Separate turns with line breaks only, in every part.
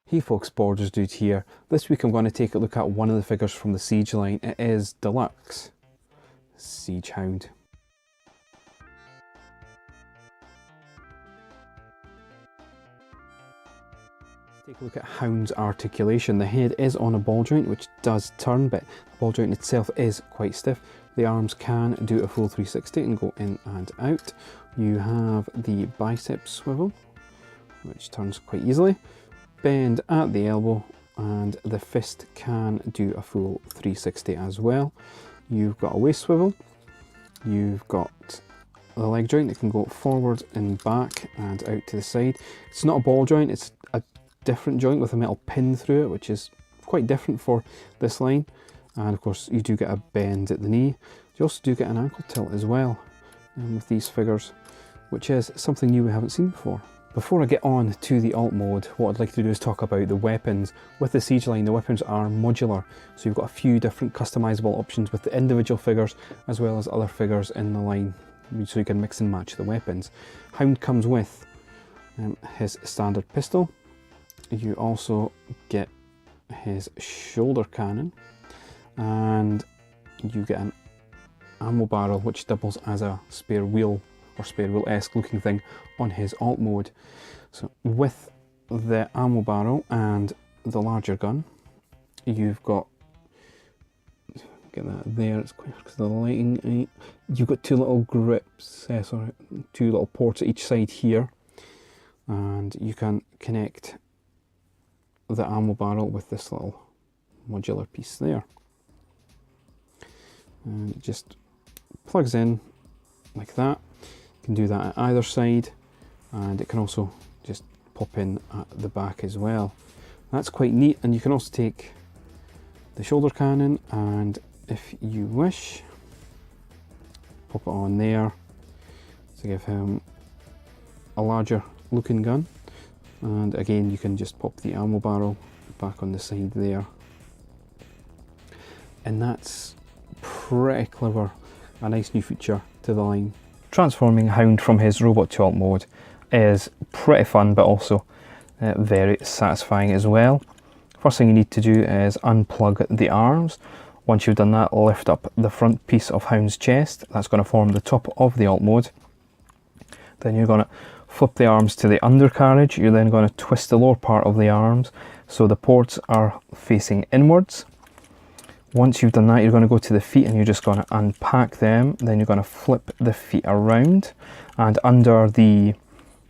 Hey folks, Borders Dude here. This week I'm going to take a look at one of the figures from the c.h.u.g line. It is Deluxe, c.h.u.g Hound. Let's take a look at Hound's articulation. The head is on a ball joint which does turn, but the ball joint itself is quite stiff. The arms can do a full 360 and go in and out. You have the bicep swivel, which turns quite easily. Bend at the elbow, and the fist can do a full 360 as well. You've got a waist swivel, you've got the leg joint that can go forward and back and out to the side. It's not a ball joint, it's a different joint with a metal pin through it, which is quite different for this line. And of course you do get a bend at the knee. You also do get an ankle tilt as well with these figures, which is something new we haven't seen before. Before I get on to the alt mode, what I'd like to do is talk about the weapons. With the c.h.u.g line, the weapons are modular, so you've got a few different customizable options with the individual figures as well as other figures in the line, so you can mix and match the weapons. Hound comes with his standard pistol. You also get his shoulder cannon, and you get an ammo barrel which doubles as a spare wheel or spare wheel-esque looking thing on his alt mode. So with the ammo barrel and the larger gun, you've got, get that there, it's quite because of the lighting. You've got two little grips, two little ports at each side here, and you can connect the ammo barrel with this little modular piece there. And it just plugs in like that. You can do that at either side, and it can also just pop in at the back as well. That's quite neat. And you can also take the shoulder cannon and, if you wish, pop it on there to give him a larger looking gun. And again, you can just pop the ammo barrel back on the side there, and that's pretty clever. A nice new feature to the line. Transforming Hound from his robot to alt mode is pretty fun, but also very satisfying as well. First thing you need to do is unplug the arms. Once you've done that, lift up the front piece of Hound's chest. That's going to form the top of the alt mode. Then you're going to flip the arms to the undercarriage. You're then going to twist the lower part of the arms so the ports are facing inwards. Once you've done that, you're going to go to the feet and you're just going to unpack them. Then you're going to flip the feet around, and under the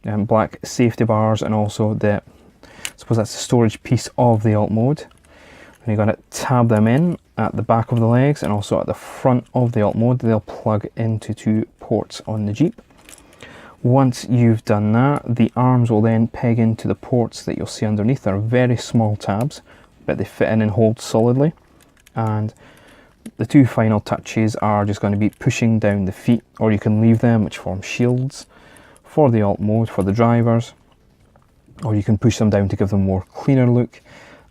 black safety bars, and also the, I suppose that's the storage piece of the alt mode. And you're going to tab them in at the back of the legs and also at the front of the alt mode. They'll plug into two ports on the Jeep. Once you've done that, the arms will then peg into the ports that you'll see underneath. They're very small tabs, but they fit in and hold solidly. And the two final touches are just going to be pushing down the feet, or you can leave them, which form shields for the alt mode for the drivers, or you can push them down to give them a more cleaner look.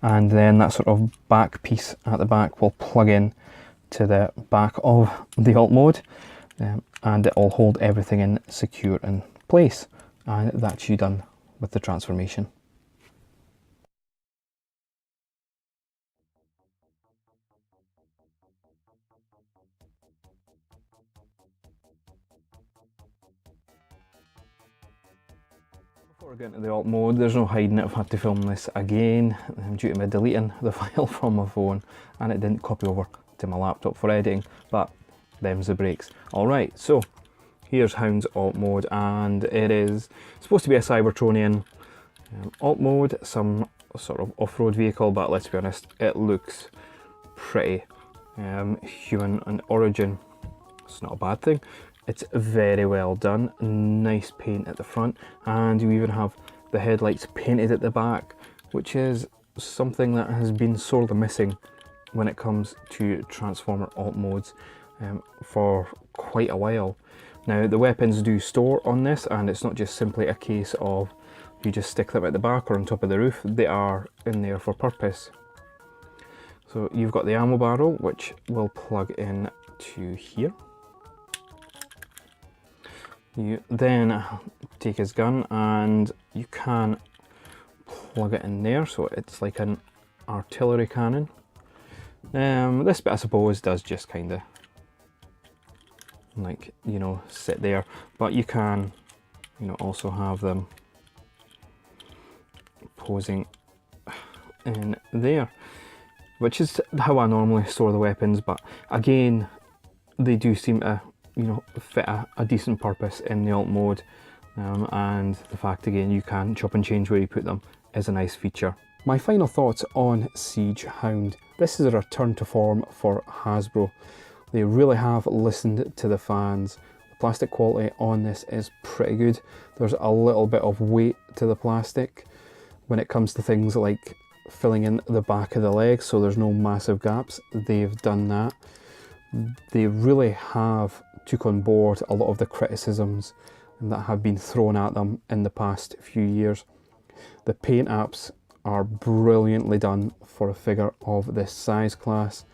And then that sort of back piece at the back will plug in to the back of the alt mode, and it will hold everything in secure in place. And that's you done with the transformation. Before I get into the alt mode, there's no hiding it. I've had to film this again due to me deleting the file from my phone, and it didn't copy over to my laptop for editing, but them's the breaks. Alright, so here's Hound's alt mode, and it is supposed to be a Cybertronian alt mode, some sort of off-road vehicle, but let's be honest, it looks pretty human in origin. It's not a bad thing. It's very well done, nice paint at the front, and you even have the headlights painted at the back, which is something that has been sorely missing when it comes to Transformer alt modes for quite a while. Now the weapons do store on this, and it's not just simply a case of you just stick them at the back or on top of the roof. They are in there for purpose. So you've got the ammo barrel, which will plug in to here. You then take his gun, and you can plug it in there, so it's like an artillery cannon. This bit I suppose does just kind of like, you know, sit there, but you can, you know, also have them posing in there, which is how I normally store the weapons, but again, they do seem to, you know, fit a decent purpose in the alt mode, and the fact again you can chop and change where you put them is a nice feature. My final thoughts on c.h.u.g Hound. This is a return to form for Hasbro. They really have listened to the fans. The plastic quality on this is pretty good. There's a little bit of weight to the plastic when it comes to things like filling in the back of the legs, so there's no massive gaps. They've done that. They really have took on board a lot of the criticisms that have been thrown at them in the past few years. The paint apps are brilliantly done for a figure of this size class.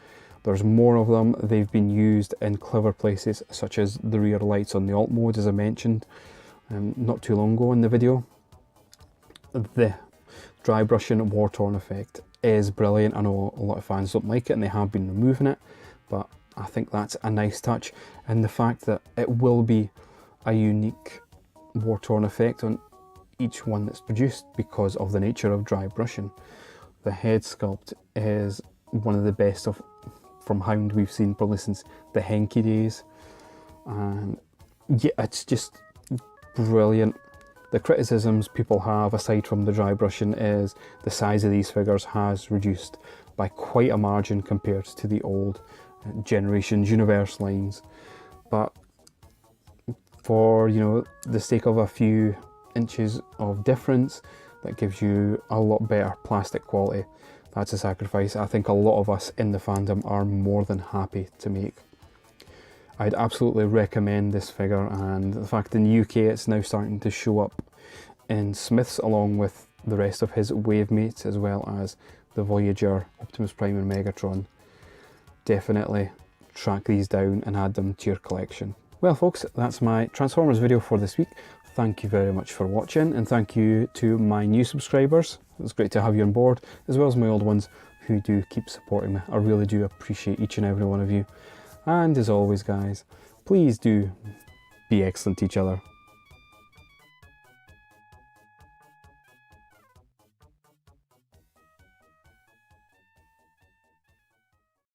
There's more of them. They've been used in clever places, such as the rear lights on the alt mode, as I mentioned not too long ago in the video. The dry brushing war-torn effect is brilliant. I know a lot of fans don't like it and they have been removing it, but I think that's a nice touch, and the fact that it will be a unique war-torn effect on each one that's produced because of the nature of dry brushing. The head sculpt is one of the best from Hound we've seen probably since the Henke days, and yeah, it's just brilliant. The criticisms people have, aside from the dry brushing, is the size of these figures has reduced by quite a margin compared to the old generations universe lines, but for, you know, the sake of a few inches of difference, that gives you a lot better plastic quality. That's a sacrifice I think a lot of us in the fandom are more than happy to make. I'd absolutely recommend this figure, and the fact in the UK it's now starting to show up in Smiths along with the rest of his wave mates, as well as the Voyager, Optimus Prime and Megatron. Definitely track these down and add them to your collection. Well folks, that's my Transformers video for this week. Thank you very much for watching, and thank you to my new subscribers. It's great to have you on board, as well as my old ones who do keep supporting me. I really do appreciate each and every one of you. And as always guys, please do be excellent to each other.